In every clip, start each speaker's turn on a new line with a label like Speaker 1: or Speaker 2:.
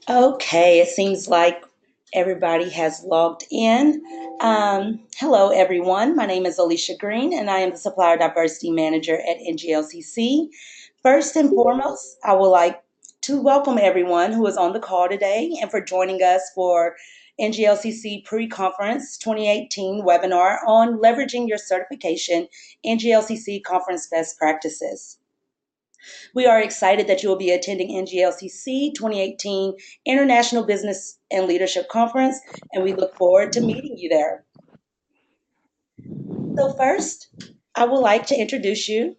Speaker 1: Okay, it seems like everybody has logged in. Hello, everyone. My name is Alicia Green, and I am the Supplier Diversity Manager at NGLCC. First and foremost, I would like to welcome everyone who is on the call today and for joining us for NGLCC Pre-Conference 2018 webinar on leveraging your certification NGLCC Conference Best Practices. We are excited that you will be attending NGLCC 2018 International Business and Leadership Conference, and we look forward to meeting you there. So first, I would like to introduce you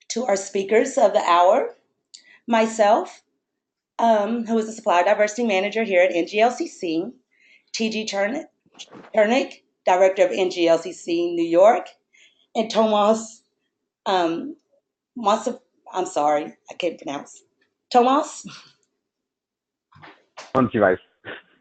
Speaker 1: to our speakers of the hour. Myself, who is the Supply Diversity Manager here at NGLCC, TG Chernick, Director of NGLCC New York, and Tomas um, I'm sorry, I can't pronounce. Tomas
Speaker 2: Device.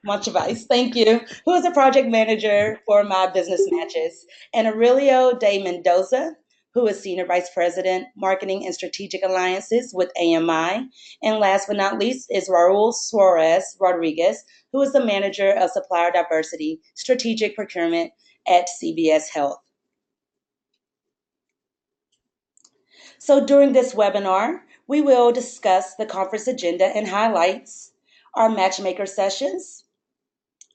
Speaker 1: Montevice, thank you, who is a project manager for my business matches, and Aurelio de Mendoza, who is Senior Vice President, Marketing and Strategic Alliances with AMI. And last but not least is Raul Suarez Rodriguez, who is the Manager of Supplier Diversity, Strategic Procurement at CVS Health. So during this webinar, we will discuss the conference agenda and highlights, our matchmaker sessions,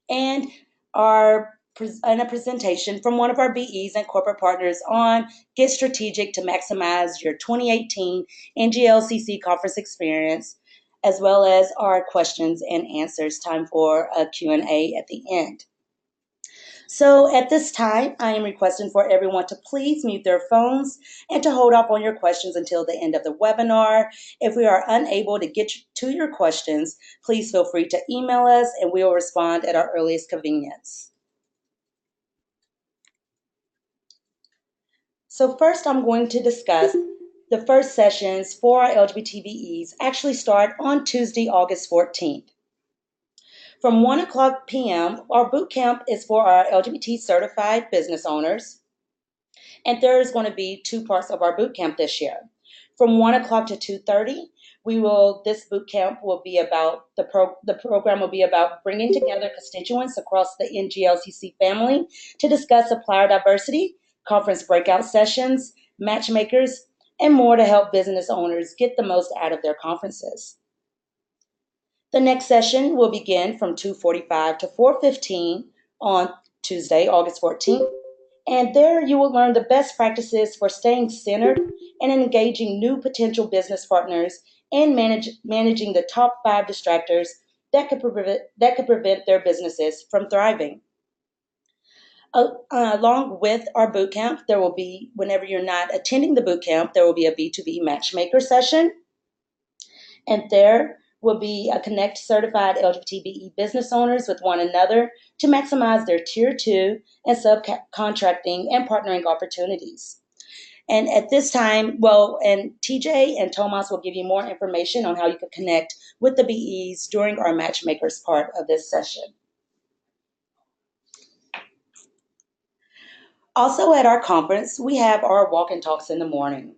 Speaker 1: and a presentation from one of our BEs and corporate partners on Get Strategic to Maximize Your 2018 NGLCC Conference Experience, as well as our questions and answers time for a Q&A at the end. So at this time, I am requesting for everyone to please mute their phones and to hold off on your questions until the end of the webinar. If we are unable to get to your questions, please feel free to email us and we will respond at our earliest convenience. So first, I'm going to discuss the first sessions for our LGBTBEs actually start on Tuesday, August 14th. From 1 o'clock p.m., our boot camp is for our LGBT certified business owners. And there is going to be two parts of our boot camp this year. From 1 o'clock to 2:30, this boot camp will be about, the program will be about bringing together constituents across the NGLCC family to discuss supplier diversity, conference breakout sessions, matchmakers, and more to help business owners get the most out of their conferences. The next session will begin from 2:45 to 4:15 on Tuesday, August 14th. And there you will learn the best practices for staying centered and engaging new potential business partners and managing the top 5 distractors that could prevent their businesses from thriving. Along with our boot camp, there will be, whenever you're not attending the boot camp, there will be a B2B matchmaker session. And there will be a connect certified LGBTBE business owners with one another to maximize their tier 2 and subcontracting and partnering opportunities. And at this time, and TJ and Tomas will give you more information on how you can connect with the BEs during our matchmakers part of this session. Also at our conference, we have our walk and talks in the morning.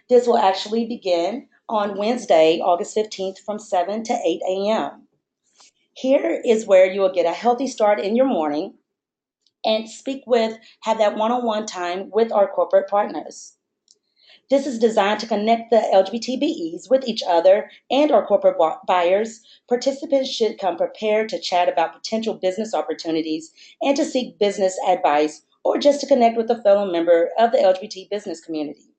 Speaker 1: This will actually begin on Wednesday, August 15th from 7 to 8 a.m. Here is where you will get a healthy start in your morning and have that one-on-one time with our corporate partners. This is designed to connect the LGBTBEs with each other and our corporate buyers. Participants should come prepared to chat about potential business opportunities and to seek business advice or just to connect with a fellow member of the LGBT business community.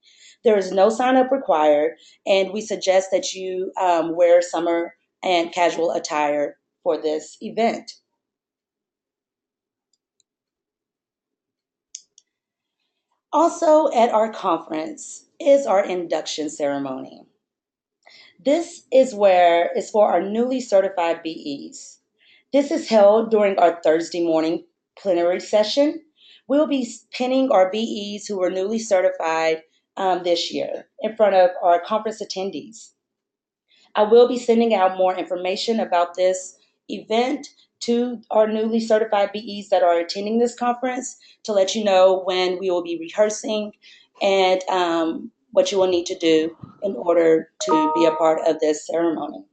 Speaker 1: There is no sign up required, and we suggest that you wear summer and casual attire for this event. Also at our conference is our induction ceremony. This is for our newly certified BEs. This is held during our Thursday morning plenary session. We'll be pinning our BEs who were newly certified this year in front of our conference attendees. I will be sending out more information about this event to our newly certified BEs that are attending this conference to let you know when we will be rehearsing and what you will need to do in order to be a part of this ceremony.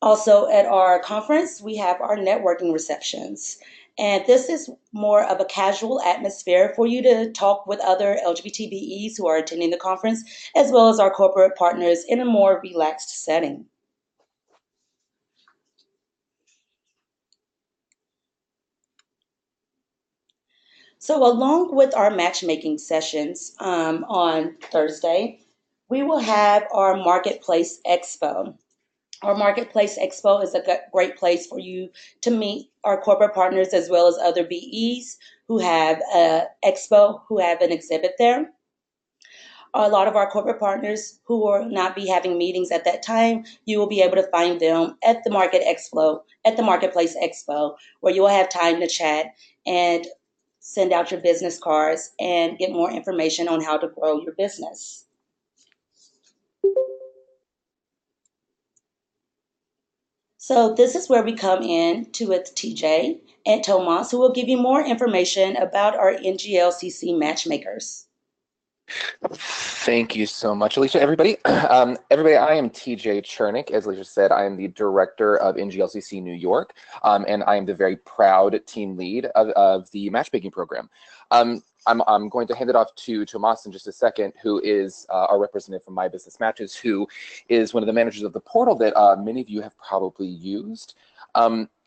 Speaker 1: Also, at our conference, we have our networking receptions. And this is more of a casual atmosphere for you to talk with other LGBTBEs who are attending the conference, as well as our corporate partners in a more relaxed setting. So, along with our matchmaking sessions on Thursday, we will have our Marketplace Expo. Our Marketplace Expo is a great place for you to meet our corporate partners as well as other BEs who have an expo, who have an exhibit there. A lot of our corporate partners who will not be having meetings at that time, you will be able to find them at the at the Marketplace Expo, where you will have time to chat and send out your business cards and get more information on how to grow your business. So this is where we come in to with TJ and Tomas, who will give you more information about our NGLCC matchmakers.
Speaker 2: Thank you so much, Alicia. Everybody, I am TJ Chernick. As Alicia said, I am the director of NGLCC New York, and I am the very proud team lead of the matchmaking program. I'm going to hand it off to Tomas in just a second, who is our representative from My Business Matches, who is one of the managers of the portal that many of you have probably used.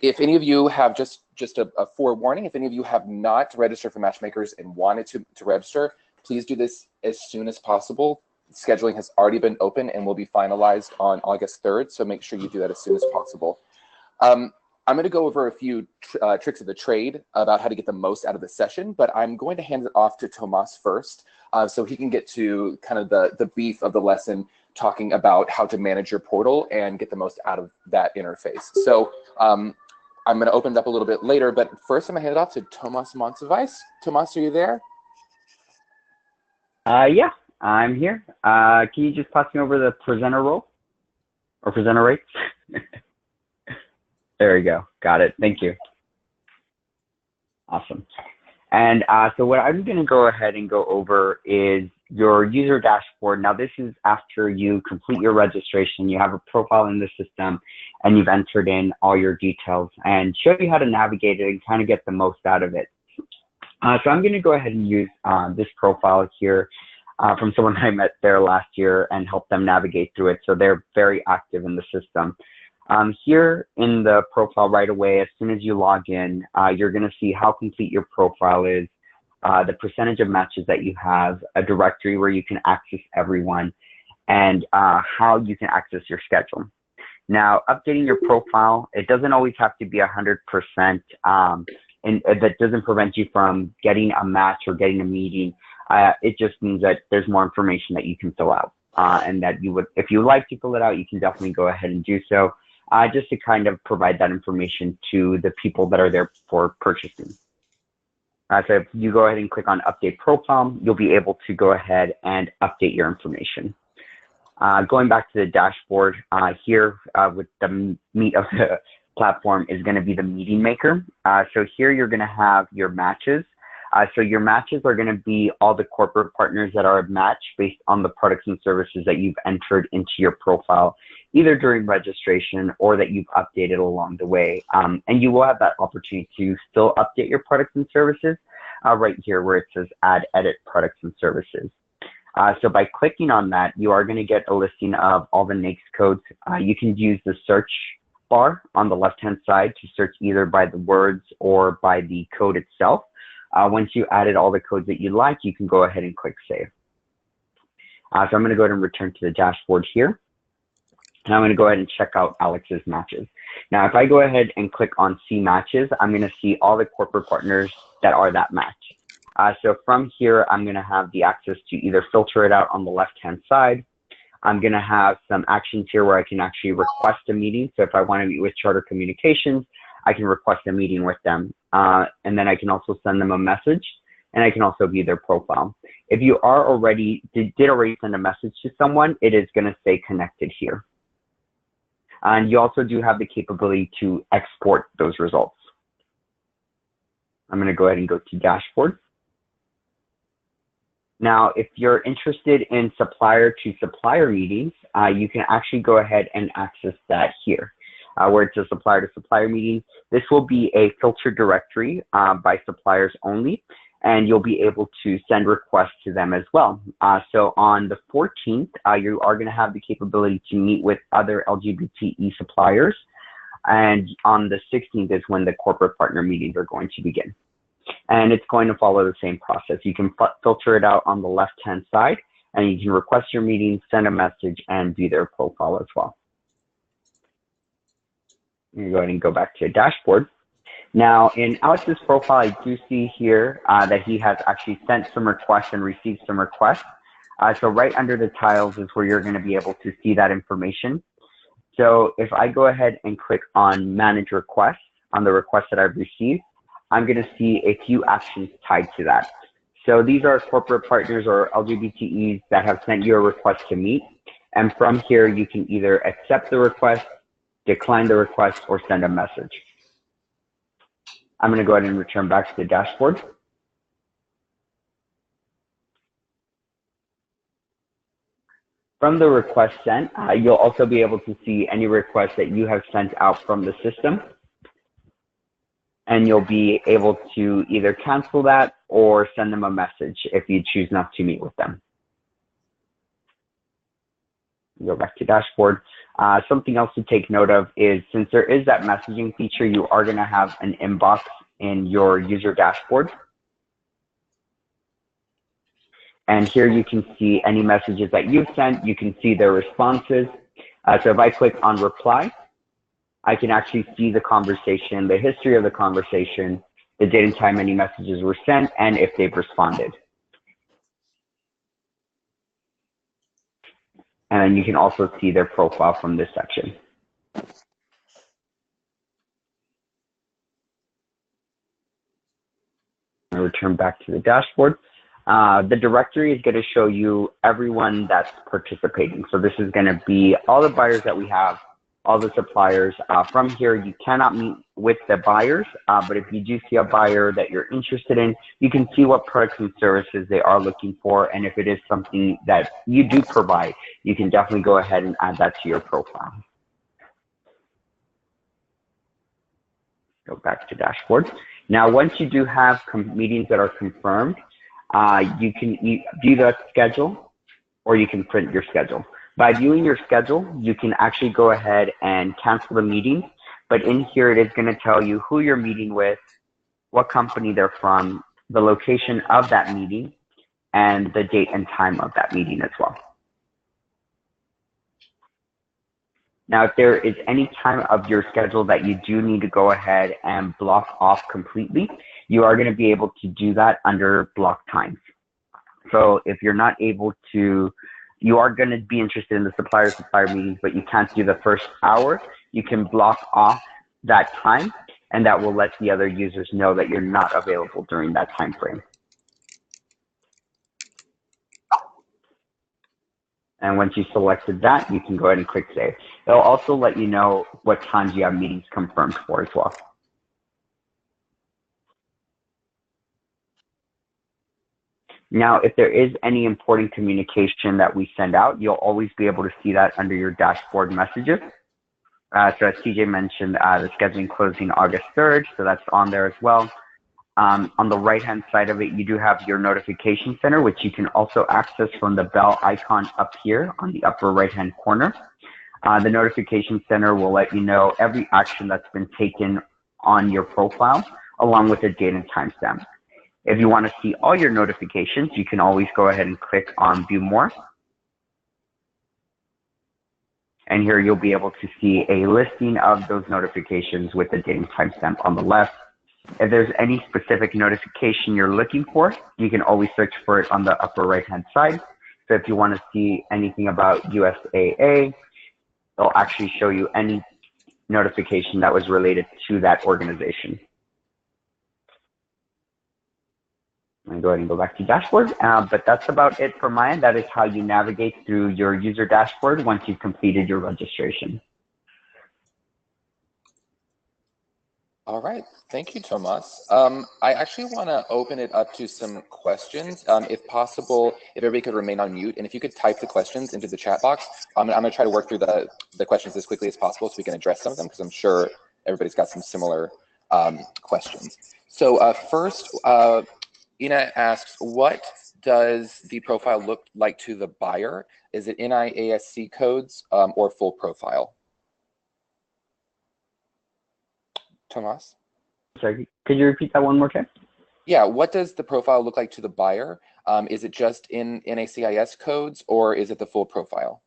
Speaker 2: If any of you have just a forewarning, if any of you have not registered for matchmakers and wanted to register, please do this as soon as possible. Scheduling has already been open and will be finalized on August 3rd, so make sure you do that as soon as possible. I'm going to go over a few tricks of the trade about how to get the most out of the session, but I'm going to hand it off to Tomas first, so he can get to kind of the beef of the lesson, talking about how to manage your portal and get the most out of that interface. So I'm going to open it up a little bit later, but first I'm going to hand it off to Tomas Monsivais. Tomas, are you there?
Speaker 3: Yeah, I'm here. Can you just pass me over the presenter role or presenter rates? There we go. Got it. Thank you. Awesome. And so what I'm going to go ahead and go over is your user dashboard. Now, this is after you complete your registration, you have a profile in the system, and you've entered in all your details, and show you how to navigate it and kind of get the most out of it. So I'm going to go ahead and use this profile here from someone I met there last year and help them navigate through it. So they're very active in the system. Here in the profile right away, as soon as you log in, you're going to see how complete your profile is, the percentage of matches that you have, a directory where you can access everyone, and how you can access your schedule. Now, updating your profile, it doesn't always have to be 100%. And that doesn't prevent you from getting a match or getting a meeting. It just means that there's more information that you can fill out, and that you would, if you like to fill it out, you can definitely go ahead and do so, just to kind of provide that information to the people that are there for purchasing. So if you go ahead and click on Update Profile, you'll be able to go ahead and update your information. Going back to the dashboard here with the meat of the platform is going to be the meeting maker. So here you're going to have your matches. So your matches are going to be all the corporate partners that are a match based on the products and services that you've entered into your profile, either during registration or that you've updated along the way. And you will have that opportunity to still update your products and services right here where it says Add, Edit Products and Services. So by clicking on that, you are going to get a listing of all the NAICS codes. You can use the search bar on the left-hand side to search either by the words or by the code itself. Once you added all the codes that you like, you can go ahead and click Save. So I'm going to go ahead and return to the dashboard here. And I'm going to go ahead and check out Alex's matches. Now, if I go ahead and click on See Matches, I'm going to see all the corporate partners that are that match. So from here, I'm going to have the access to either filter it out on the left-hand side. I'm going to have some actions here where I can actually request a meeting. So if I want to meet with Charter Communications, I can request a meeting with them. And then I can also send them a message, and I can also view their profile. If you are already, did already send a message to someone, it is going to stay connected here. And you also do have the capability to export those results. I'm going to go ahead and go to Dashboard. Now, if you're interested in supplier to supplier meetings, you can actually go ahead and access that here. where it's a supplier to supplier meeting. This will be a filtered directory by suppliers only, and you'll be able to send requests to them as well. So on the 14th, you are going to have the capability to meet with other LGBTE suppliers. And on the 16th is when the corporate partner meetings are going to begin. And it's going to follow the same process. You can filter it out on the left-hand side, and you can request your meeting, send a message, and view their profile as well. You go ahead and go back to your dashboard. Now, in Alex's profile, I do see here that he has actually sent some requests and received some requests. So right under the tiles is where you're going to be able to see that information. So if I go ahead and click on Manage Requests on the request that I've received, I'm going to see a few actions tied to that. So these are corporate partners or LGBTEs that have sent you a request to meet. And from here, you can either accept the request, decline the request, or send a message. I'm going to go ahead and return back to the dashboard. From the request sent, you'll also be able to see any requests that you have sent out from the system. And you'll be able to either cancel that or send them a message if you choose not to meet with them. Go back to dashboard. Something else to take note of is since there is that messaging feature, you are going to have an inbox in your user dashboard. And here you can see any messages that you've sent. You can see their responses. So if I click on reply, I can actually see the conversation, the history of the conversation, the date and time any messages were sent, and if they've responded. And then you can also see their profile from this section. I'll return back to the dashboard. The directory is going to show you everyone that's participating. So this is going to be all the buyers that we have, all the suppliers. From here, you cannot meet with the buyers, but if you do see a buyer that you're interested in, you can see what products and services they are looking for. And if it is something that you do provide, you can definitely go ahead and add that to your profile. Go back to dashboard. Now, once you do have meetings that are confirmed, you can view that schedule or you can print your schedule. By viewing your schedule, you can actually go ahead and cancel the meeting. But in here, it is going to tell you who you're meeting with, what company they're from, the location of that meeting, and the date and time of that meeting as well. Now, if there is any time of your schedule that you do need to go ahead and block off completely, you are going to be able to do that under block times. So if you're not able to, you are going to be interested in the supplier meetings, but you can't do the first hour, you can block off that time, and that will let the other users know that you're not available during that time frame. And once you selected that, you can go ahead and click save. It'll also let you know what times you have meetings confirmed for as well. Now, if there is any important communication that we send out, you'll always be able to see that under your dashboard messages. So as TJ mentioned, the scheduling closing August 3rd, so that's on there as well. On the right-hand side of it, you do have your notification center, which you can also access from the bell icon up here on the upper right-hand corner. The notification center will let you know every action that's been taken on your profile, along with the date and timestamp. If you want to see all your notifications, you can always go ahead and click on View More. And here you'll be able to see a listing of those notifications with the date and timestamp on the left. If there's any specific notification you're looking for, you can always search for it on the upper right-hand side. So if you want to see anything about USAA, it'll actually show you any notification that was related to that organization. I'm going to go ahead and go back to dashboard, but that's about it from my end. That is how you navigate through your user dashboard once you've completed your registration.
Speaker 2: All right, thank you, Tomas. I actually want to open it up to some questions. If possible, if everybody could remain on mute, and if you could type the questions into the chat box, I'm going to try to work through the questions as quickly as possible so we can address some of them, because I'm sure everybody's got some similar questions. So first, Ina asks, what does the profile look like to the buyer? Is it NIASC codes or full profile? Tomas?
Speaker 3: Sorry, could you repeat that one more time?
Speaker 2: Yeah, what does the profile look like to the buyer? Is it just in NACIS codes, or is it the full profile?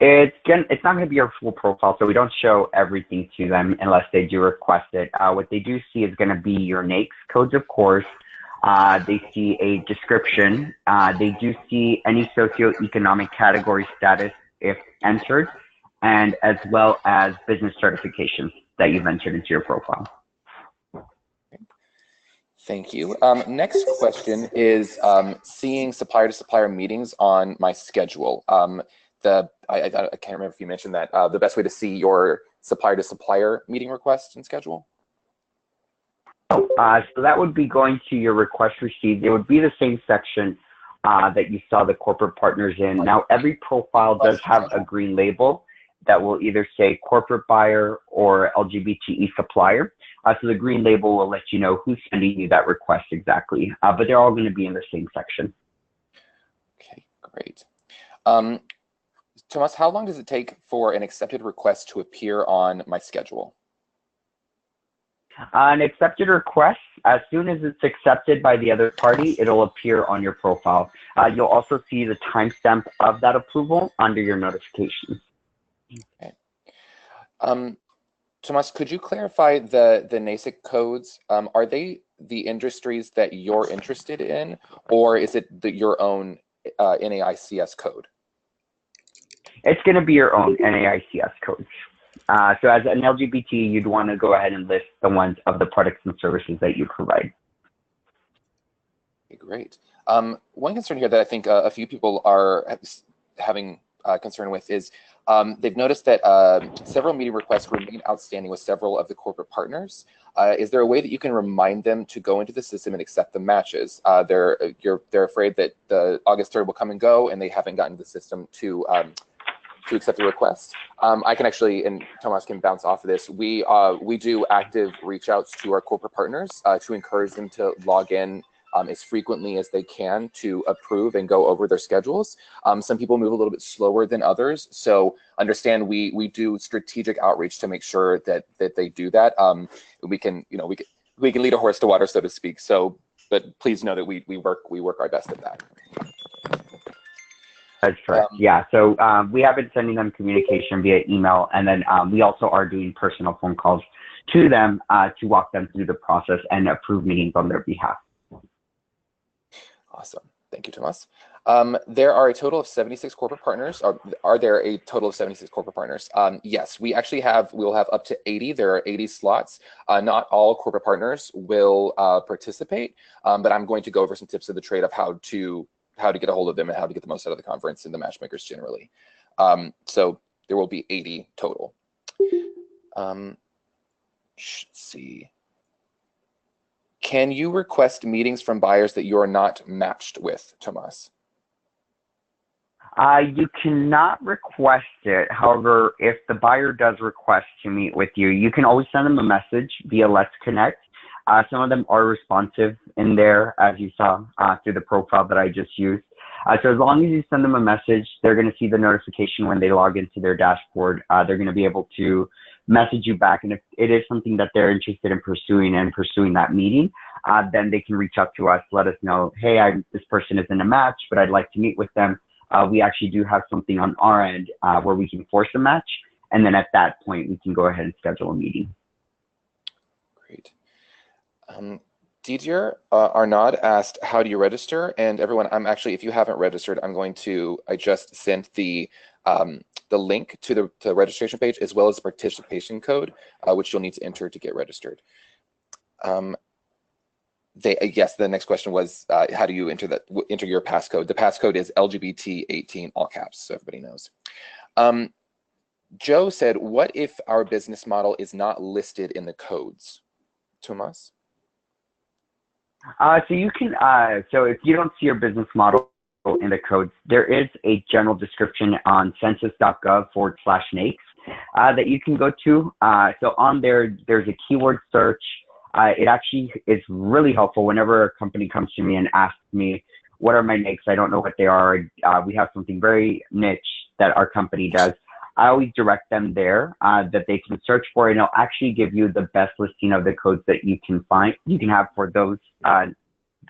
Speaker 3: It's not going to be your full profile, so we don't show everything to them unless they do request it. What they do see is going to be your NAICS codes, of course. They see a description. They do see any socioeconomic category status if entered, and as well as business certifications that you've entered into your profile.
Speaker 2: Thank you. Next question is seeing supplier-to-supplier meetings on my schedule. I can't remember if you mentioned that. The best way to see your supplier-to-supplier meeting request and schedule?
Speaker 3: So that would be going to your request received. It would be the same section that you saw the corporate partners in. Now, every profile does have a green label that will either say corporate buyer or LGBTE supplier. So the green label will let you know who's sending you that request exactly, but they're all going to be in the same section.
Speaker 2: Okay, great. Tomas, how long does it take for an accepted request to appear on my schedule?
Speaker 3: An accepted request, as soon as it's accepted by the other party, it'll appear on your profile. You'll also see the timestamp of that approval under your notifications.
Speaker 2: Okay. Tomas, could you clarify the NASIC codes? Are they the industries that you're interested in, or is it your own NAICS code?
Speaker 3: It's going to be your own NAICS codes. So as an LGBT, you'd want to go ahead and list the ones of the products and services that you provide.
Speaker 2: Okay, great. One concern here that I think a few people are having concern with is they've noticed that several meeting requests remain outstanding with several of the corporate partners. Is there a way that you can remind them to go into the system and accept the matches? They're afraid that the August 3rd will come and go, and they haven't gotten the system to accept the request. I can actually, and Tomas can bounce off of this, we do active reach outs to our corporate partners to encourage them to log in as frequently as they can to approve and go over their schedules. Some people move a little bit slower than others, so understand we do strategic outreach to make sure that they do that. We can lead a horse to water, so to speak. So, but please know that we work our best at that.
Speaker 3: That's correct. Yeah. So we have been sending them communication via email, and then we also are doing personal phone calls to them to walk them through the process and approve meetings on their behalf.
Speaker 2: Awesome. Thank you, Tomas. There are a total of 76 corporate partners. Are there a total of 76 corporate partners? Yes, we'll have up to 80. There are 80 slots. Not all corporate partners will participate, but I'm going to go over some tips of the trade of how to get a hold of them and how to get the most out of the conference and the matchmakers generally. So there will be 80 total. Let's see. Can you request meetings from buyers that you are not matched with, Tomas?
Speaker 3: You cannot request it. However, if the buyer does request to meet with you, you can always send them a message via Let's Connect. Some of them are responsive in there, as you saw through the profile that I just used. So as long as you send them a message, they're going to see the notification when they log into their dashboard. They're going to be able to message you back. And if it is something that they're interested in pursuing that meeting, then they can reach out to us, let us know, hey, this person isn't a match, but I'd like to meet with them. We actually do have something on our end where we can force a match. And then at that point, we can go ahead and schedule a meeting.
Speaker 2: Great. Didier Arnaud asked, how do you register? And everyone, if you haven't registered, I just sent the link to the registration page as well as the participation code, which you'll need to enter to get registered. Yes, the next question was, how do you enter your passcode? The passcode is LGBT18, all caps, so everybody knows. Joe said, what if our business model is not listed in the codes? Tomas?
Speaker 3: So you can, so if you don't see your business model in the codes, there is a general description on census.gov/NAICS that you can go to. So on there, there's a keyword search. It actually is really helpful whenever a company comes to me and asks me, what are my NAICS? I don't know what they are. We have something very niche that our company does. I always direct them there that they can search for, and it'll actually give you the best listing of the codes that you can find, you can have for those,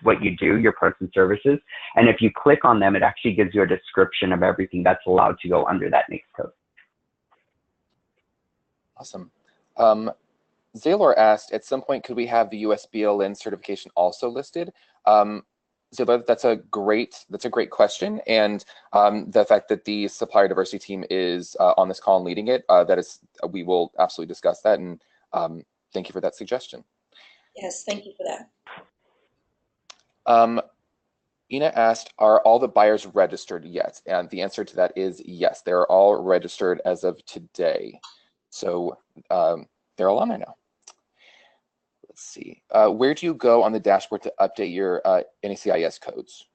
Speaker 3: what you do, your products and services. And if you click on them, it actually gives you a description of everything that's allowed to go under that NAICS code.
Speaker 2: Awesome. Zaylor asked, at some point, could we have the USBLN certification also listed? Zaylor, that's a great question, and the fact that the supplier diversity team is on this call and leading it, we will absolutely discuss that, and thank you for that suggestion.
Speaker 1: Yes, thank you for that.
Speaker 2: Ina asked, are all the buyers registered yet? And the answer to that is yes, they're all registered as of today. So they're all on there now. Let's see. Where do you go on the dashboard to update your NACIS codes?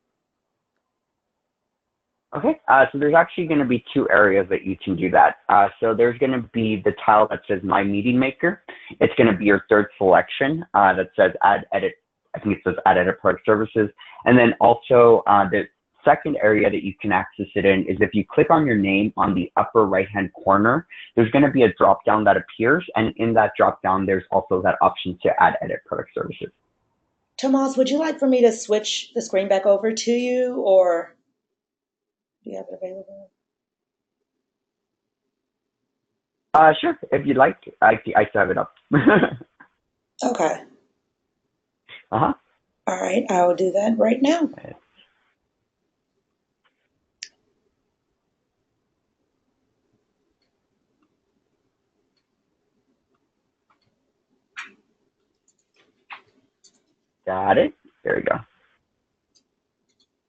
Speaker 3: Okay, so there's actually going to be two areas that you can do that. So there's going to be the tile that says My Meeting Maker. It's going to be your third selection that says Add Edit. I think it says Add Edit Product Services. And then also the second area that you can access it in is if you click on your name on the upper right-hand corner, there's going to be a drop-down that appears. And in that drop-down, there's also that option to Add Edit Product Services.
Speaker 1: Tomas, would you like for me to switch the screen back over to you, or do you have it available?
Speaker 3: Sure, if you'd like. I still have it up.
Speaker 1: Okay.
Speaker 3: Uh-huh.
Speaker 1: All right, I will do that right now.
Speaker 3: Got it. There we go.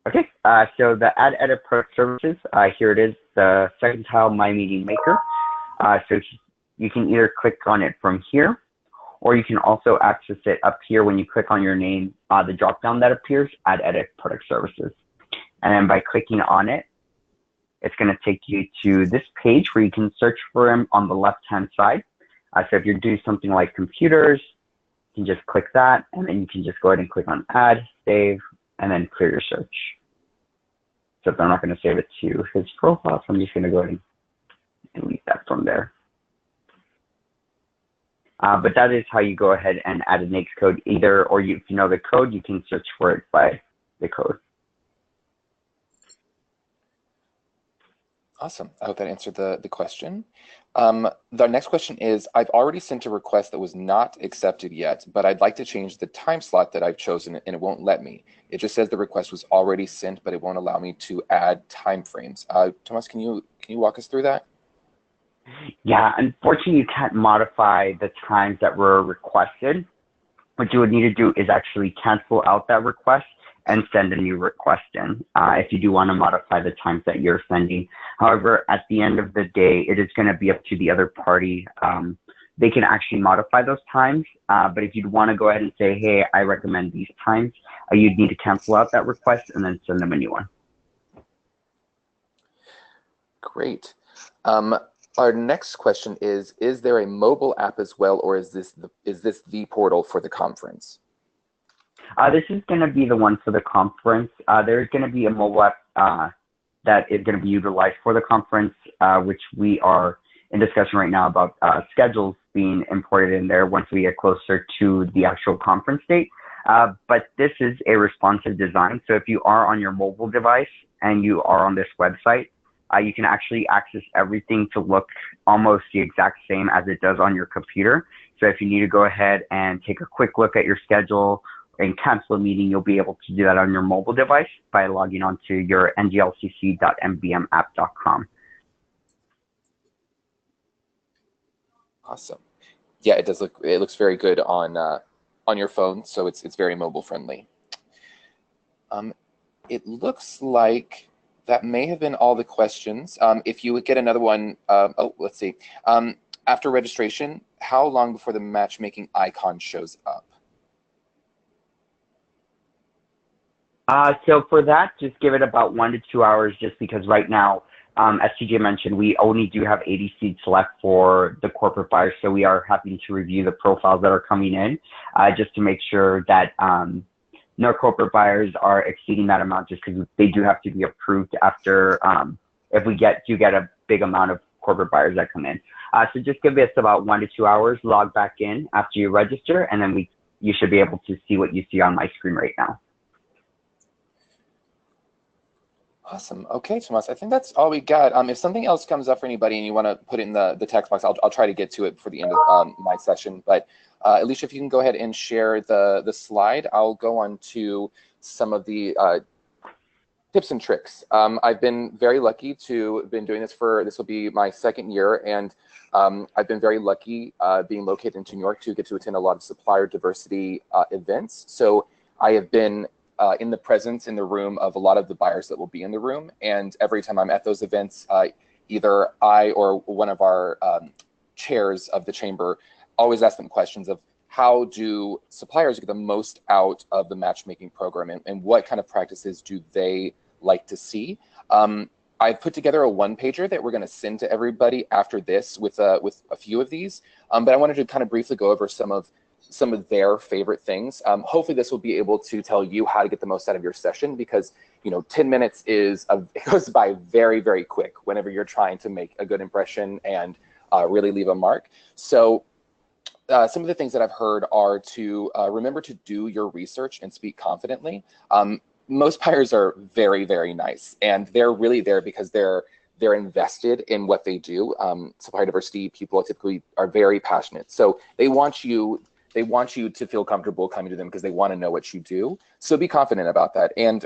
Speaker 3: Okay, so the Add Edit Product Services, here it is, the second tile, My Meeting Maker. So you can either click on it from here, or you can also access it up here when you click on your name, the drop-down that appears, Add Edit Product Services. And then by clicking on it, it's going to take you to this page where you can search for them on the left-hand side. So if you're doing something like computers, you can just click that, and then you can just go ahead and click on Add, Save, and then clear your search. So I'm not going to save it to his profile, so I'm just going to go ahead and leave that from there. But that is how you go ahead and add a NAICS code either, or if you know the code, you can search for it by the code.
Speaker 2: Awesome. I hope that answered the question. The next question is, I've already sent a request that was not accepted yet, but I'd like to change the time slot that I've chosen, and it won't let me. It just says the request was already sent, but it won't allow me to add time frames. Tomas, can you walk us through that?
Speaker 3: Yeah, unfortunately, you can't modify the times that were requested. What you would need to do is actually cancel out that request and send a new request in if you do want to modify the times that you're sending. However, at the end of the day, it is going to be up to the other party. They can actually modify those times, but if you'd want to go ahead and say, hey, I recommend these times, you'd need to cancel out that request and then send them a new one.
Speaker 2: Great. Our next question is there a mobile app as well, or is this the portal for the conference?
Speaker 3: This is going to be the one for the conference. There's going to be a mobile app that is going to be utilized for the conference, which we are in discussion right now about schedules being imported in there once we get closer to the actual conference date. But this is a responsive design. So if you are on your mobile device and you are on this website, you can actually access everything to look almost the exact same as it does on your computer. So if you need to go ahead and take a quick look at your schedule and cancel a meeting, you'll be able to do that on your mobile device by logging on to your nglcc.mbmapp.com.
Speaker 2: Awesome. Yeah, it looks very good on your phone, so it's very mobile friendly. It looks like that may have been all the questions. If you would get another one, oh, let's see. After registration, how long before the matchmaking icon shows up?
Speaker 3: So for that, just give it about 1 to 2 hours, just because right now, as TJ mentioned, we only do have 80 seats left for the corporate buyers. So we are happy to review the profiles that are coming in, just to make sure that no corporate buyers are exceeding that amount, just because they do have to be approved after, if we do get a big amount of corporate buyers that come in. So just give us about 1 to 2 hours, log back in after you register, and then you should be able to see what you see on my screen right now.
Speaker 2: Awesome. Okay, Tomas, I think that's all we got. If something else comes up for anybody and you want to put it in the text box, I'll try to get to it for the end of my session. But Alicia, if you can go ahead and share the slide, I'll go on to some of the tips and tricks. I've been very lucky to have been doing this this will be my 2nd year, and I've been very lucky being located in New York to get to attend a lot of supplier diversity events. So I have been in the presence in the room of a lot of the buyers that will be in the room. And every time I'm at those events, either I or one of our chairs of the chamber always ask them questions of how do suppliers get the most out of the matchmaking program, and what kind of practices do they like to see. I've put together a one-pager that we're going to send to everybody after this with a few of these, but I wanted to kind of briefly go over some of their favorite things. Hopefully this will be able to tell you how to get the most out of your session, because 10 minutes it goes by very, very quick whenever you're trying to make a good impression and really leave a mark. So some of the things that I've heard are to remember to do your research and speak confidently. Most buyers are very, very nice, and they're really there because they're invested in what they do. Supplier diversity people typically are very passionate, so they want you to feel comfortable coming to them because they want to know what you do. So be confident about that. And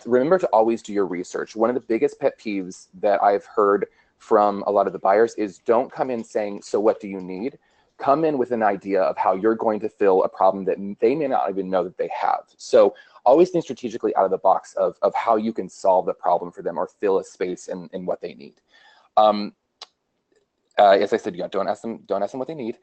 Speaker 2: remember to always do your research. One of the biggest pet peeves that I've heard from a lot of the buyers is don't come in saying, so what do you need? Come in with an idea of how you're going to fill a problem that they may not even know that they have. So always think strategically out of the box of how you can solve the problem for them or fill a space in what they need. As I said, don't ask them what they need.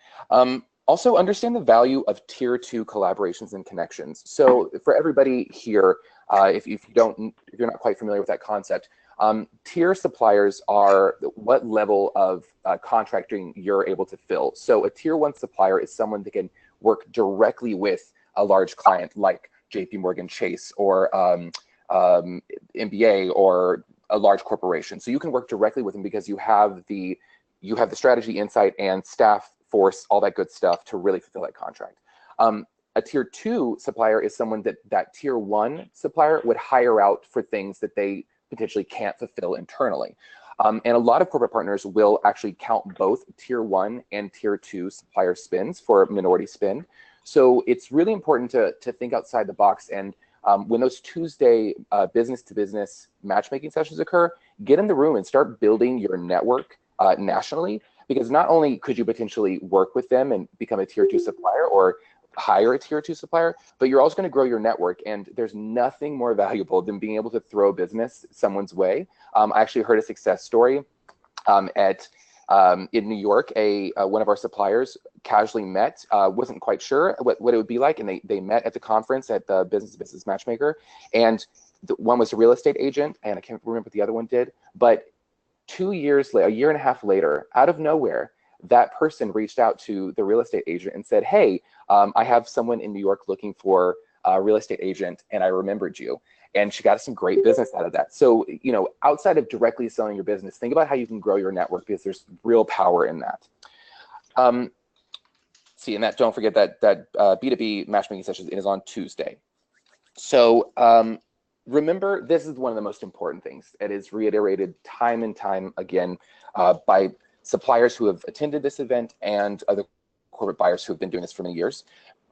Speaker 2: Also, understand the value of tier 2 collaborations and connections. So for everybody here, if you're not quite familiar with that concept, tier suppliers are what level of contracting you're able to fill. So a tier 1 supplier is someone that can work directly with a large client like JP Morgan Chase or MBA or a large corporation. So you can work directly with them because you have the strategy, insight, and staff force, all that good stuff to really fulfill that contract. A tier 2 supplier is someone that tier 1 supplier would hire out for things that they potentially can't fulfill internally. And a lot of corporate partners will actually count both tier 1 and tier 2 supplier spends for minority spend. So it's really important to think outside the box. And when those Tuesday business-to-business matchmaking sessions occur, get in the room and start building your network nationally, because not only could you potentially work with them and become a tier 2 supplier or hire a tier 2 supplier, but you're also going to grow your network. And there's nothing more valuable than being able to throw business someone's way. I actually heard a success story in New York. One of our suppliers casually met, wasn't quite sure what it would be like, and they met at the conference at the business matchmaker. And one was a real estate agent, and I can't remember what the other one did, but 2 years later, a year and a half later, out of nowhere, that person reached out to the real estate agent and said, hey, I have someone in New York looking for a real estate agent, and I remembered you. And she got some great business out of that. So, outside of directly selling your business, think about how you can grow your network, because there's real power in that. And don't forget that B2B matchmaking session is on Tuesday. So remember, this is one of the most important things. It is reiterated time and time again by suppliers who have attended this event and other corporate buyers who have been doing this for many years.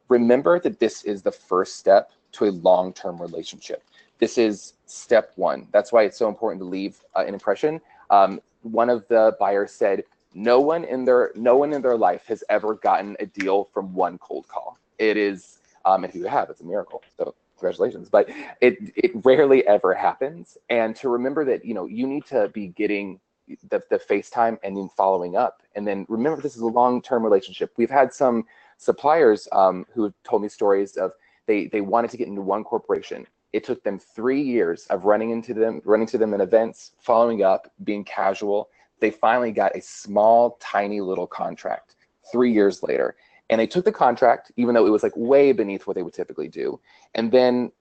Speaker 2: Remember that this is the first step to a long-term relationship. This is step 1. That's why it's so important to leave an impression. One of the buyers said, no one in their life has ever gotten a deal from one cold call. It is, if you have, it's a miracle. So congratulations, but it rarely ever happens. And to remember that, you know, you need to be getting the FaceTime and then following up. And then remember, this is a long-term relationship. We've had some suppliers who have told me stories of they wanted to get into one corporation. It took them 3 years of running to them in events, following up, being casual. They finally got a small, tiny little contract 3 years later. And they took the contract, even though it was like way beneath what they would typically do. And then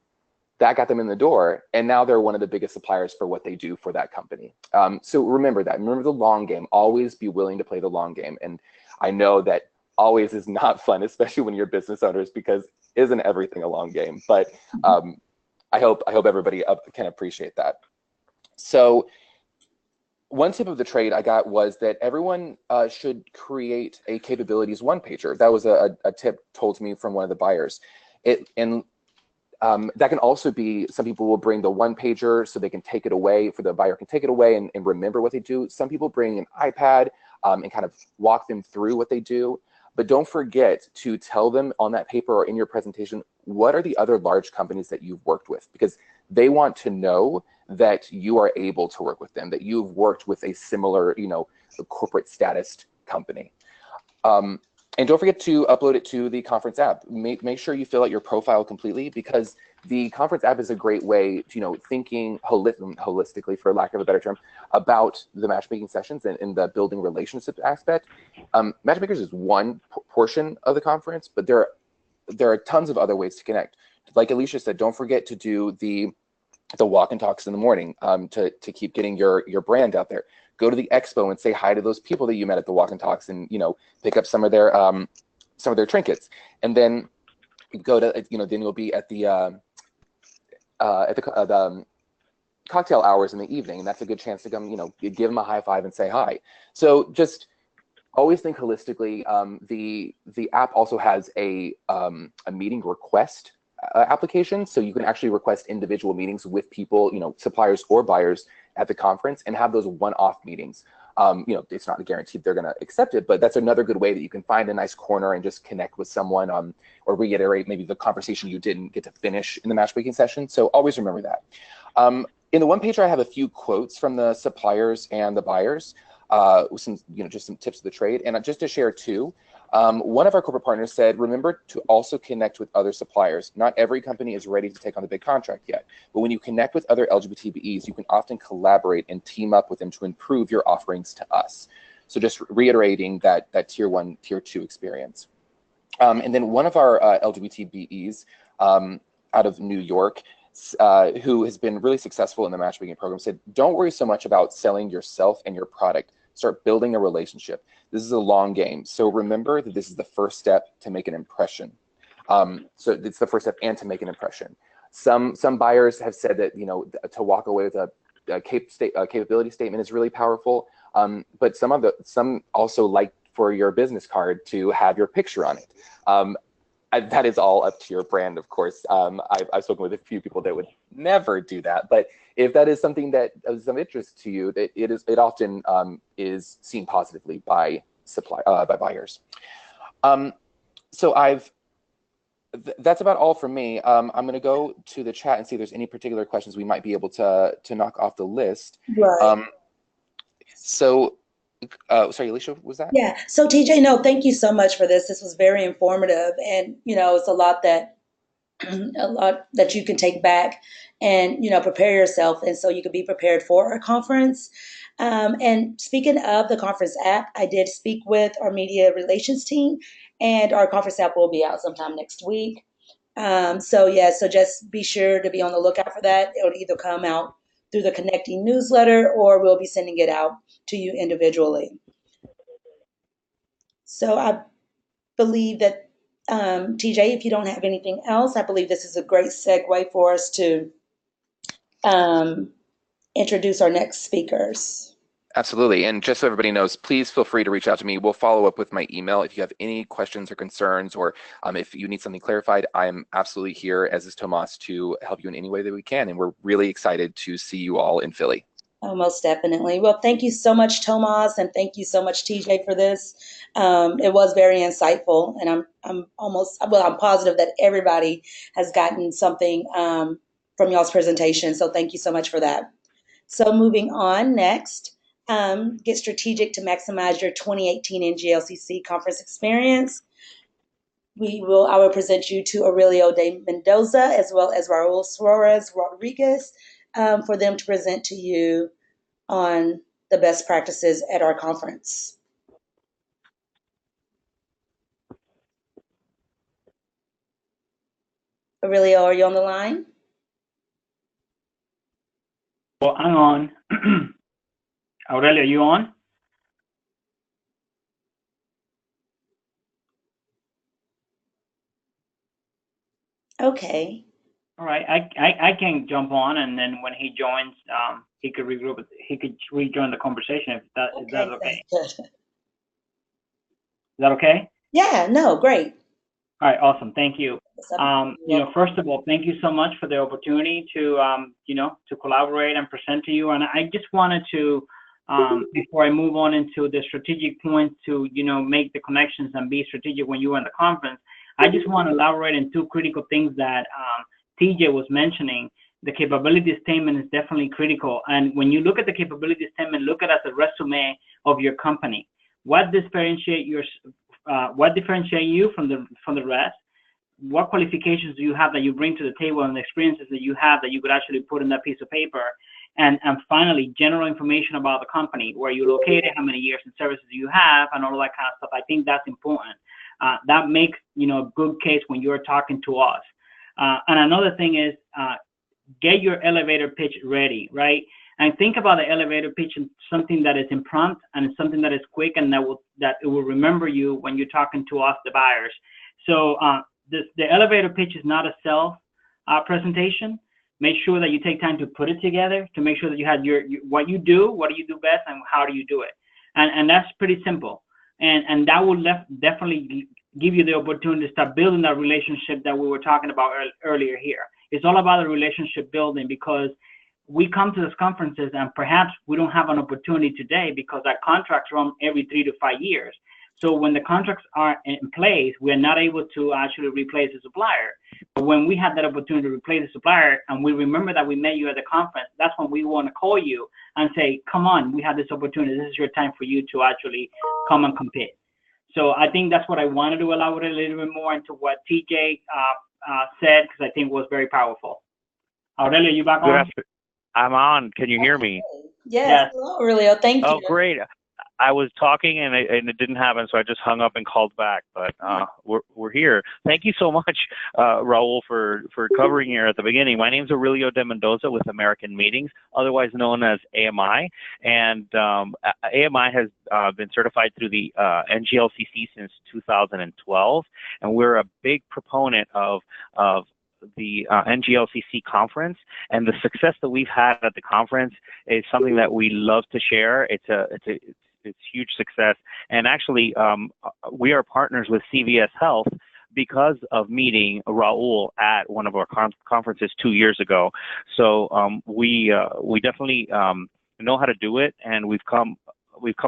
Speaker 2: that got them in the door. And now they're one of the biggest suppliers for what they do for that company. So remember that. Remember the long game. Always be willing to play the long game. And I know that always is not fun, especially when you're business owners, because isn't everything a long game? But I hope everybody can appreciate that. So one tip of the trade I got was that everyone should create a capabilities one-pager. That was a tip told to me from one of the buyers. That can also be, some people will bring the one-pager so they can take it away, for the buyer can take it away and remember what they do. Some people bring an iPad and kind of walk them through what they do. But don't forget to tell them on that paper or in your presentation, what are the other large companies that you've worked with? Because they want to know that you are able to work with them, that you've worked with a similar, you know, corporate status company. And don't forget to upload it to the conference app. Make sure you fill out your profile completely, because the conference app is a great way to, you know, thinking holistically, for lack of a better term, about the matchmaking sessions and the building relationship aspect. Matchmakers is one portion of the conference, but there are tons of other ways to connect. Like Alicia said, don't forget to do the walk and talks in the morning to keep getting your brand out there. Go to the expo and say hi to those people that you met at the walk and talks, and, you know, pick up some of their trinkets. And then go to, you know, then you'll be at the cocktail hours in the evening, and that's a good chance to come, you know, give them a high five and say hi. So just always think holistically. The app also has a meeting request application, so you can actually request individual meetings with people, you know, suppliers or buyers at the conference, and have those one-off meetings. You know, it's not guaranteed they're going to accept it, but that's another good way that you can find a nice corner and just connect with someone, or reiterate maybe the conversation you didn't get to finish in the matchmaking session. So always remember that. In the one pager, I have a few quotes from the suppliers and the buyers, with some, you know, just some tips of the trade. And just to share two, one of our corporate partners said, remember to also connect with other suppliers. Not every company is ready to take on the big contract yet, but when you connect with other LGBTBEs, you can often collaborate and team up with them to improve your offerings to us. So just reiterating that tier 1, tier 2 experience. And then one of our LGBTBEs out of New York, who has been really successful in the matchmaking program, said, don't worry so much about selling yourself and your product. Start building a relationship. This is a long game. So remember that this is the first step to make an impression. So it's the first step and to make an impression. Some buyers have said that, you know, to walk away with a capability statement is really powerful. But some also like for your business card to have your picture on it. That is all up to your brand, of course. I've spoken with a few people that would never do that, but if that is something that is of interest to you, it often is seen positively by buyers. So that's about all from me. I'm going to go to the chat and see if there's any particular questions we might be able to knock off the list.
Speaker 1: Right.
Speaker 2: Sorry, Alicia, was that?
Speaker 1: Yeah. So TJ, no, thank you so much for this. This was very informative, and you know, it's a lot that you can take back and, you know, prepare yourself, and so you can be prepared for a conference. And speaking of the conference app, I did speak with our media relations team, and our conference app will be out sometime next week. So yeah, so just be sure to be on the lookout for that. It'll either come out through the connecting newsletter, or we'll be sending it out to you individually. So I believe that, TJ, if you don't have anything else, I believe this is a great segue for us to um, introduce our next speakers.
Speaker 2: Absolutely. And just so everybody knows, please feel free to reach out to me. We'll follow up with my email if you have any questions or concerns, or if you need something clarified. I am absolutely here, as is Tomas, to help you in any way that we can. And we're really excited to see you all in Philly.
Speaker 1: Oh, most definitely. Well, thank you so much, Tomas, and thank you so much, TJ, for this. It was very insightful, and I'm positive that everybody has gotten something from y'all's presentation. So thank you so much for that. So moving on next, get strategic to maximize your 2018 NGLCC conference experience. I will present you to Aurelio de Mendoza as well as Raul Suarez Rodriguez for them to present to you on the best practices at our conference. Aurelio, are you on the line?
Speaker 4: Well, I'm on. Aurelio, you on?
Speaker 1: Okay.
Speaker 4: All right, I can jump on, and then when he joins, he could regroup. He could rejoin the conversation if that's okay.
Speaker 1: That's good.
Speaker 4: Is that okay?
Speaker 1: Yeah. No. Great.
Speaker 4: All right, awesome. Thank you. First of all, thank you so much for the opportunity to, to collaborate and present to you. And I just wanted to, before I move on into the strategic points to, make the connections and be strategic when you are in the conference, I just want to elaborate on two critical things that TJ was mentioning. The capability statement is definitely critical. And when you look at the capability statement, look at it as a resume of your company. What differentiates you from the rest? What qualifications do you have that you bring to the table, and the experiences that you have that you could actually put in that piece of paper? And finally, general information about the company, where you're located, how many years in services you have, and all of that kind of stuff. I think that's important. That makes a good case when you're talking to us. And another thing is get your elevator pitch ready, right? And think about the elevator pitch as something that is impromptu and something that is quick, and that it will remember you when you're talking to us, the buyers. So the elevator pitch is not a self presentation. Make sure that you take time to put it together, to make sure that you have what do you do best, and how do you do it. And that's pretty simple. And that will definitely give you the opportunity to start building that relationship that we were talking about earlier here. It's all about the relationship building, because we come to these conferences and perhaps we don't have an opportunity today because our contracts run every 3 to 5 years. So when the contracts are in place, we're not able to actually replace the supplier. But when we have that opportunity to replace the supplier, and we remember that we met you at the conference, that's when we want to call you and say, come on, we have this opportunity. This is your time for you to actually come and compete. So I think that's what I wanted to elaborate a little bit more into what TJ said, because I think it was very powerful. Aurelio, you back on?
Speaker 5: I'm on. Can you hear me?
Speaker 1: Yes. Hello, Aurelio. Thank you.
Speaker 5: Oh, great. I was talking and it didn't happen, so I just hung up and called back. But we're here. Thank you so much, Raul, for covering here at the beginning. My name is Aurelio de Mendoza with American Meetings, otherwise known as AMI. And AMI has been certified through the NGLCC since 2012, and we're a big proponent of the NGLCC conference, and the success that we've had at the conference is something that we love to share. It's huge success, and actually we are partners with CVS Health because of meeting Raul at one of our conferences 2 years ago. So we definitely know how to do it, and we've come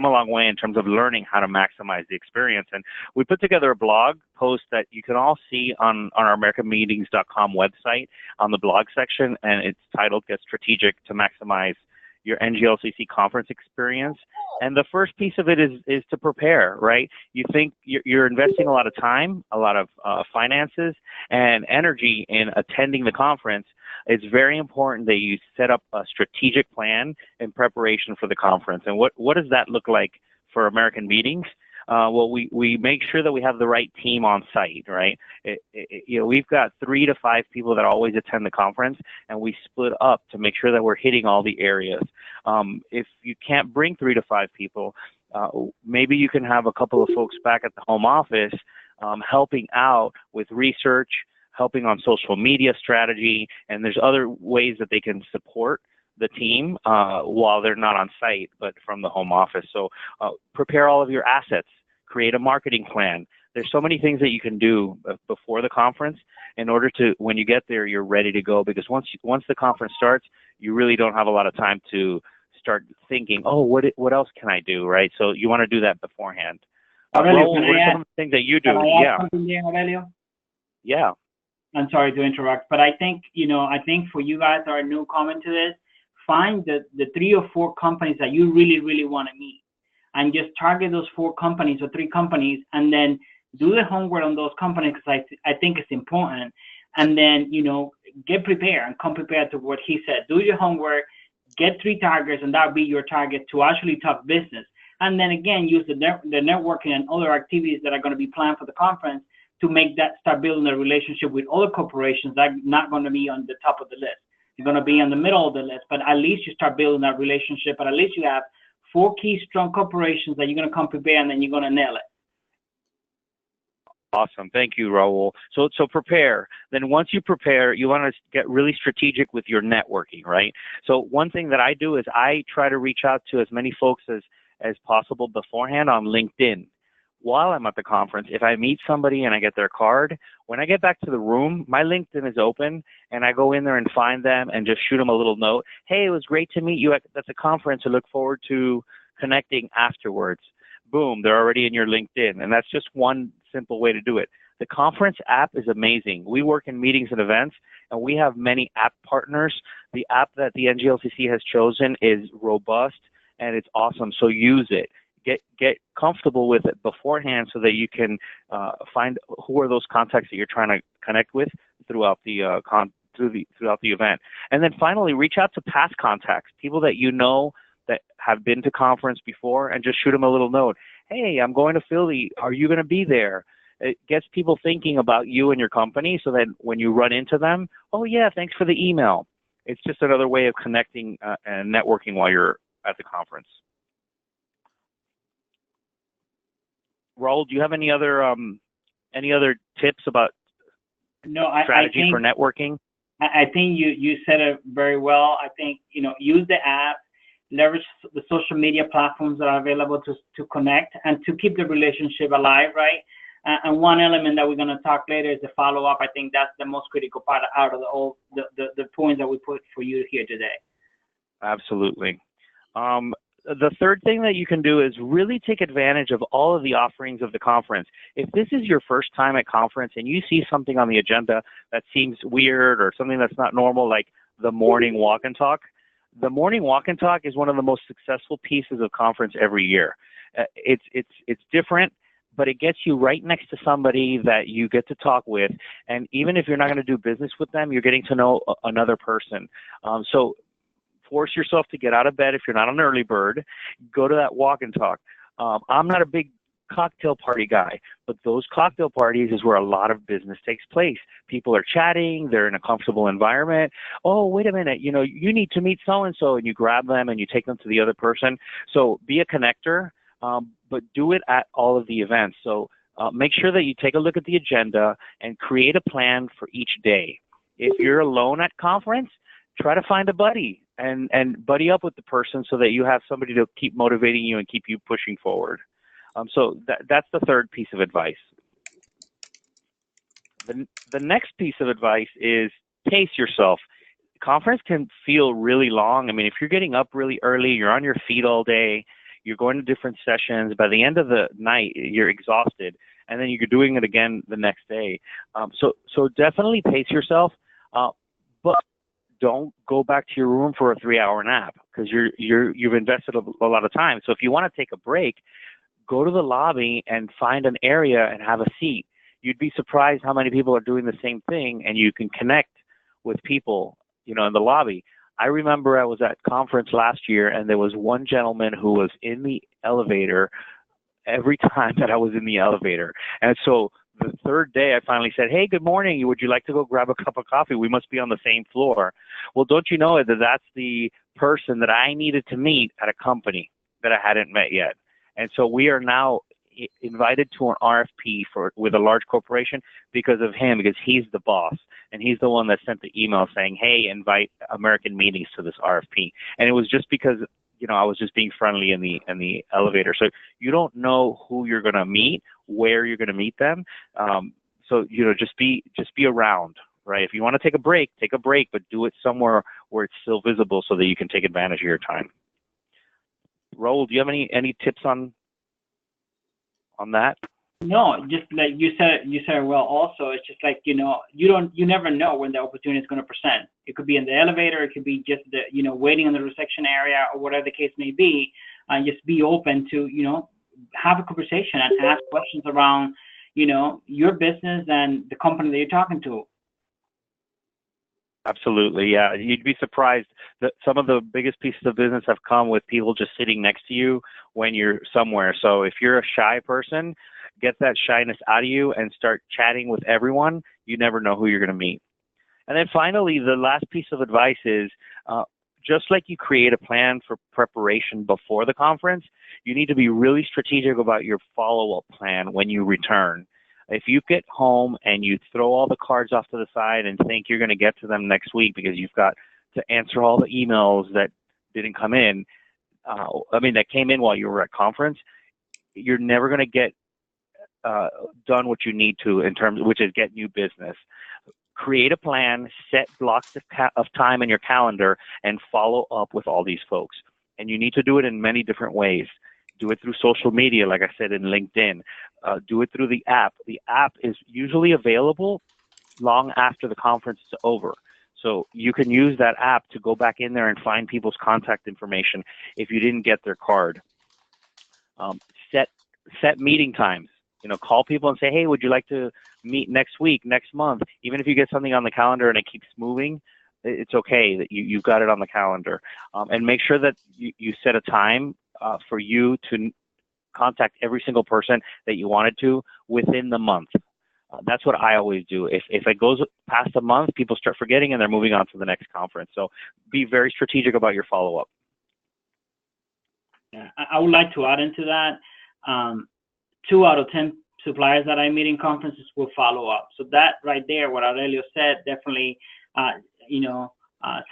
Speaker 5: a long way in terms of learning how to maximize the experience. And we put together a blog post that you can all see on our AmericanMeetings.com website on the blog section, and it's titled Get Strategic to Maximize Your NGLCC Conference Experience. And the first piece of it is to prepare, right? You think you're investing a lot of time, a lot of finances, and energy in attending the conference. It's very important that you set up a strategic plan in preparation for the conference. And what does that look like for American Meetings? Well, we make sure that we have the right team on site, right? We've got 3 to 5 people that always attend the conference, and we split up to make sure that we're hitting all the areas. If you can't bring 3 to 5 people, maybe you can have a couple of folks back at the home office helping out with research, helping on social media strategy, and there's other ways that they can support the team while they're not on site, but from the home office. So prepare all of your assets, create a marketing plan. There's so many things that you can do before the conference in order to, when you get there, you're ready to go, because once the conference starts, you really don't have a lot of time to start thinking, oh, what else can I do, right? So you want to do that beforehand.
Speaker 4: Aurelio,
Speaker 5: Raul, what are some of the things that you do?
Speaker 4: Can I add
Speaker 5: Yeah.
Speaker 4: something there, Aurelio?
Speaker 5: Yeah.
Speaker 4: I'm sorry to interrupt, but I think for you guys that are new coming to this, find the 3 or 4 companies that you really, really want to meet, and just target those 4 companies or 3 companies, and then do the homework on those companies, because I think it's important. And then, get prepared and come prepared to what he said. Do your homework, get 3 targets, and that'll be your target to actually talk business. And then again, use the networking and other activities that are going to be planned for the conference to make that, start building a relationship with other corporations that are not going to be on the top of the list. They're going to be in the middle of the list, but at least you start building that relationship, but at least you have 4 key strong corporations that you're going to come prepare, and then you're going to nail it.
Speaker 5: Awesome. Thank you, Raul. So prepare. Then once you prepare, you want to get really strategic with your networking, right? So one thing that I do is I try to reach out to as many folks as possible beforehand on LinkedIn. While I'm at the conference, if I meet somebody and I get their card, when I get back to the room, my LinkedIn is open, and I go in there and find them and just shoot them a little note. Hey, it was great to meet you at the conference. I look forward to connecting afterwards. Boom, they're already in your LinkedIn, and that's just one simple way to do it. The conference app is amazing. We work in meetings and events, and we have many app partners. The app that the NGLCC has chosen is robust, and it's awesome, so use it. Get comfortable with it beforehand so that you can find who are those contacts that you're trying to connect with throughout the throughout the event. And then finally, reach out to past contacts, people that you know that have been to conference before, and just shoot them a little note. Hey, I'm going to Philly. Are you going to be there? It gets people thinking about you and your company, so that when you run into them, oh yeah, thanks for the email. It's just another way of connecting and networking while you're at the conference. Raul, do you have any other tips about strategy for networking?
Speaker 4: I think you said it very well. I think, use the app, leverage the social media platforms that are available to connect and to keep the relationship alive, right? And one element that we're going to talk later is the follow-up. I think that's the most critical part out of the points that we put for you here today.
Speaker 5: Absolutely. The third thing that you can do is really take advantage of all of the offerings of the conference. If this is your first time at conference and you see something on the agenda that seems weird or something that's not normal, like the morning walk and talk, the morning walk and talk is one of the most successful pieces of conference every year. It's different, but it gets you right next to somebody that you get to talk with. And even if you're not going to do business with them, you're getting to know another person. So force yourself to get out of bed if you're not an early bird. Go to that walk and talk. I'm not a big cocktail party guy, but those cocktail parties is where a lot of business takes place. People are chatting, they're in a comfortable environment. Oh, wait a minute, you need to meet so-and-so, and you grab them and you take them to the other person. So be a connector, but do it at all of the events. So make sure that you take a look at the agenda and create a plan for each day. If you're alone at conference, try to find a buddy and buddy up with the person so that you have somebody to keep motivating you and keep you pushing forward. So that's the third piece of advice. The next piece of advice is pace yourself. Conference can feel really long. I mean, if you're getting up really early, you're on your feet all day, you're going to different sessions, by the end of the night, you're exhausted, and then you're doing it again the next day. So definitely pace yourself, but don't go back to your room for a 3-hour nap, because you've invested a lot of time. So if you want to take a break, go to the lobby and find an area and have a seat. You'd be surprised how many people are doing the same thing, and you can connect with people, in the lobby. I remember I was at conference last year, and there was one gentleman who was in the elevator every time that I was in the elevator. And so the third day, I finally said, hey, good morning. Would you like to go grab a cup of coffee? We must be on the same floor. Well, don't you know that that's the person that I needed to meet at a company that I hadn't met yet. And so we are now invited to an RFP with a large corporation because of him, because he's the boss. And he's the one that sent the email saying, hey, invite American Meetings to this RFP. And it was just because, I was just being friendly in the elevator. So you don't know who you're going to meet, where you're going to meet them. So, just be around, right? If you want to take a break, but do it somewhere where it's still visible so that you can take advantage of your time. Raul, do you have any tips on that?
Speaker 4: No, just like you said well. Also, it's just like, you never know when the opportunity is going to present. It could be in the elevator, it could be just waiting in the reception area, or whatever the case may be. Just be open to have a conversation and ask questions around your business and the company that you're talking to.
Speaker 5: Absolutely, yeah. You'd be surprised that some of the biggest pieces of business have come with people just sitting next to you when you're somewhere. So if you're a shy person, get that shyness out of you and start chatting with everyone. You never know who you're going to meet. And then finally, the last piece of advice is, just like you create a plan for preparation before the conference, you need to be really strategic about your follow-up plan when you return. If you get home and you throw all the cards off to the side and think you're going to get to them next week because you've got to answer all the emails that didn't come in, that came in while you were at conference, you're never going to get done what you need to which is get new business. Create a plan, set blocks of time in your calendar, and follow up with all these folks. And you need to do it in many different ways. Do it through social media, like I said, in LinkedIn. Do it through the app. The app is usually available long after the conference is over. So you can use that app to go back in there and find people's contact information if you didn't get their card. Set meeting times. Call people and say, hey, would you like to meet next week, next month? Even if you get something on the calendar and it keeps moving, it's okay that you've got it on the calendar. And make sure that you set a time for you to contact every single person that you wanted to within the month. That's what I always do. If it goes past a month, people start forgetting and they're moving on to the next conference. So be very strategic about your follow-up.
Speaker 4: Yeah, I would like to add into that. 2 out of 10 suppliers that I meet in conferences will follow up. So that right there, what Aurelio said, definitely,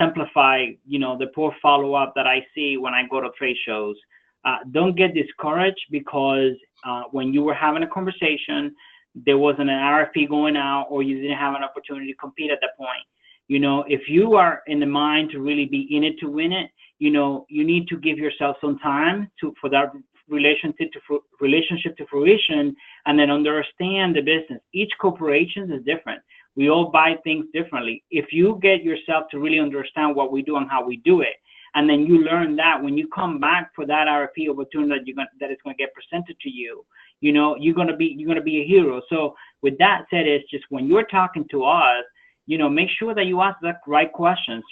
Speaker 4: simplify, the poor follow-up that I see when I go to trade shows. Don't get discouraged because when you were having a conversation, there wasn't an RFP going out, or you didn't have an opportunity to compete at that point. If you are in the mind to really be in it to win it, you need to give yourself some time for that relationship to fruition, and then understand the business. Each corporation is different. We all buy things differently. If you get yourself to really understand what we do and how we do it, and then you learn that when you come back for that RFP opportunity that is going to get presented to you, you're going to be a hero. So with that said, it's just when you're talking to us, make sure that you ask the right questions.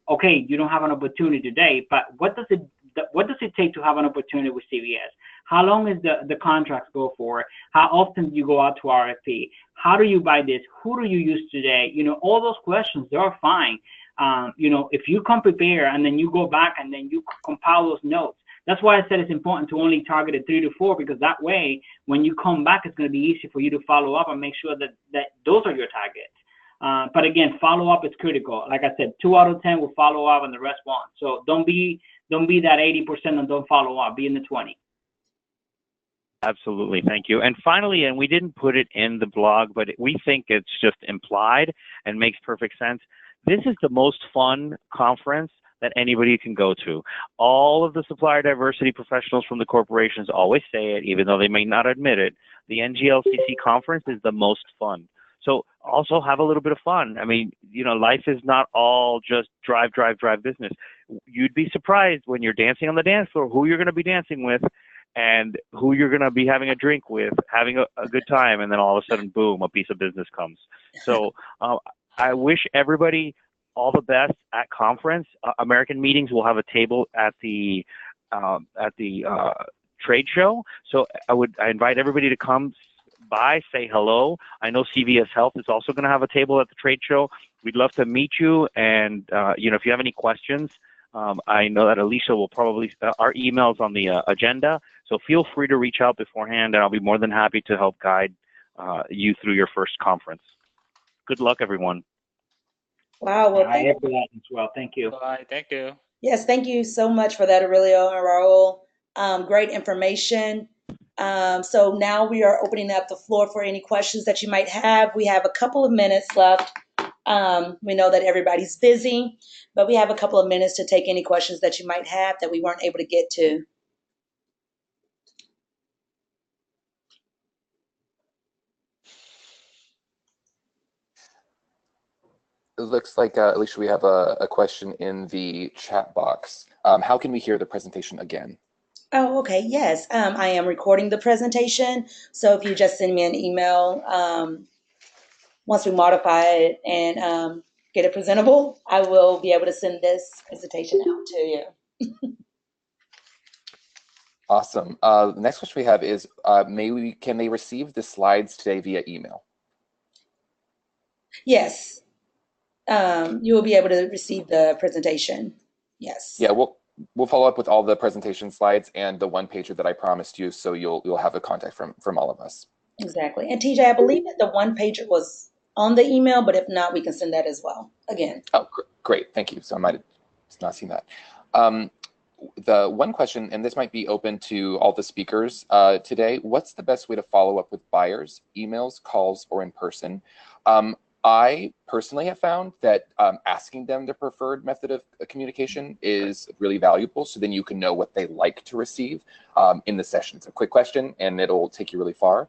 Speaker 4: Okay, you don't have an opportunity today, but what does it take to have an opportunity with CVS? How long is the contracts go for? How often do you go out to RFP? How do you buy this? Who do you use today? All those questions, they're fine. If you come prepared and then you go back and then you compile those notes. That's why I said it's important to only target it 3 to 4, because that way, when you come back, it's going to be easy for you to follow up and make sure that those are your targets. But again, follow up is critical. Like I said, 2 out of 10 will follow up and the rest won't. So don't be that 80% and don't follow up. Be in the 20.
Speaker 5: Absolutely. Thank you. And finally, and we didn't put it in the blog, but we think it's just implied and makes perfect sense. This is the most fun conference that anybody can go to. All of the supplier diversity professionals from the corporations always say it, even though they may not admit it. The NGLCC conference is the most fun. So also have a little bit of fun. I mean, life is not all just drive business. You'd be surprised when you're dancing on the dance floor who you're going to be dancing with and who you're going to be having a drink with, having a good time, and then all of a sudden, boom, a piece of business comes. So I wish everybody all the best at conference. American Meetings will have a table at the trade show. So I invite everybody to come by, say hello. I know CVS Health is also going to have a table at the trade show. We'd love to meet you. And, if you have any questions, I know that Alicia will probably, our email's on the agenda. So feel free to reach out beforehand, and I'll be more than happy to help guide you through your first conference. Good luck, everyone.
Speaker 1: Wow. Well,
Speaker 4: I echo that as well. Thank you.
Speaker 6: Bye. Thank you.
Speaker 1: yes, thank you so much for that, Aurelio and Raul. Great information. So now we are opening up the floor for any questions that you might have. We have a couple of minutes left. We know that everybody's busy, but we have a couple of minutes to take any questions that you might have that we weren't able to get to.
Speaker 2: looks like, Alicia, we have a question in the chat box. How can we hear the presentation again?
Speaker 1: Oh, okay. Yes, I am recording the presentation. So if you just send me an email, once we modify it and get it presentable, I will be able to send this presentation out to you.
Speaker 2: Awesome. The next question we have is, can they receive the slides today via email?
Speaker 1: Yes, you will be able to receive the presentation. Yes.
Speaker 2: Yeah, we'll follow up with all the presentation slides and the one pager that I promised you, so you'll have a contact from all of us.
Speaker 1: Exactly. And TJ, I believe that the one pager was on the email, but if not, we can send that as well. Again.
Speaker 2: Oh, great. Thank you. So I might have not seen that. The one question, and this might be open to all the speakers today, what's the best way to follow up with buyers? Emails, calls, or in person? I personally have found that asking them their preferred method of communication is really valuable, so then you can know what they like to receive in the session. It's a quick question, and it'll take you really far.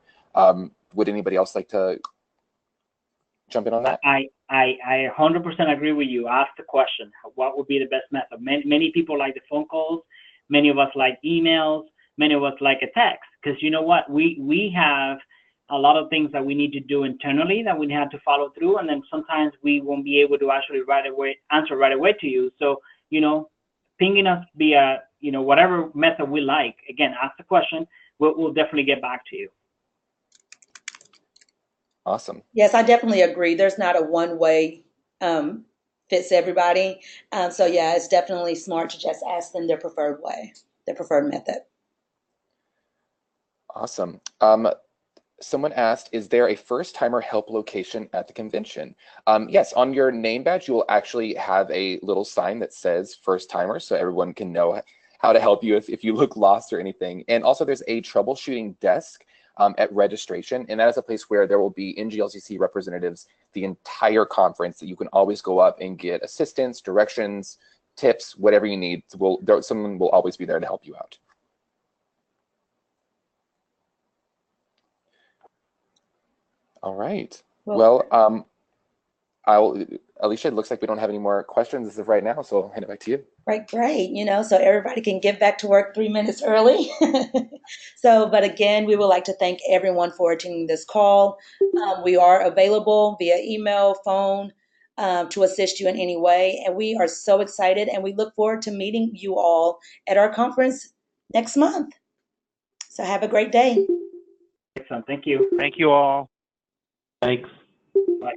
Speaker 2: Would anybody else like to jump in on that?
Speaker 4: I 100% agree with you. Ask the question, what would be the best method? Many people like the phone calls. Many of us like emails. Many of us like a text, because you know what? We have a lot of things that we need to do internally that we have to follow through, and then sometimes we won't be able to actually answer right away to you. So, pinging us via, whatever method we like. Again, ask the question. We'll definitely get back to you.
Speaker 2: Awesome.
Speaker 1: Yes, I definitely agree. There's not a one way fits everybody. So yeah, it's definitely smart to just ask them their preferred way, their preferred method.
Speaker 2: Awesome. Someone asked, is there a first-timer help location at the convention? Yes, on your name badge, you will actually have a little sign that says first-timer, so everyone can know how to help you if you look lost or anything. And also there's a troubleshooting desk at registration, and that is a place where there will be NGLCC representatives the entire conference that you can always go up and get assistance, directions, tips, whatever you need. Someone will always be there to help you out. All right. Well, Alicia, it looks like we don't have any more questions as of right now, so I'll hand it back to you.
Speaker 1: Right, great. So everybody can get back to work 3 minutes early. But again, we would like to thank everyone for attending this call. We are available via email, phone, to assist you in any way. And we are so excited, and we look forward to meeting you all at our conference next month. So have a great day.
Speaker 4: Excellent. Thank you.
Speaker 5: Thank you all.
Speaker 6: Thanks.
Speaker 4: Bye.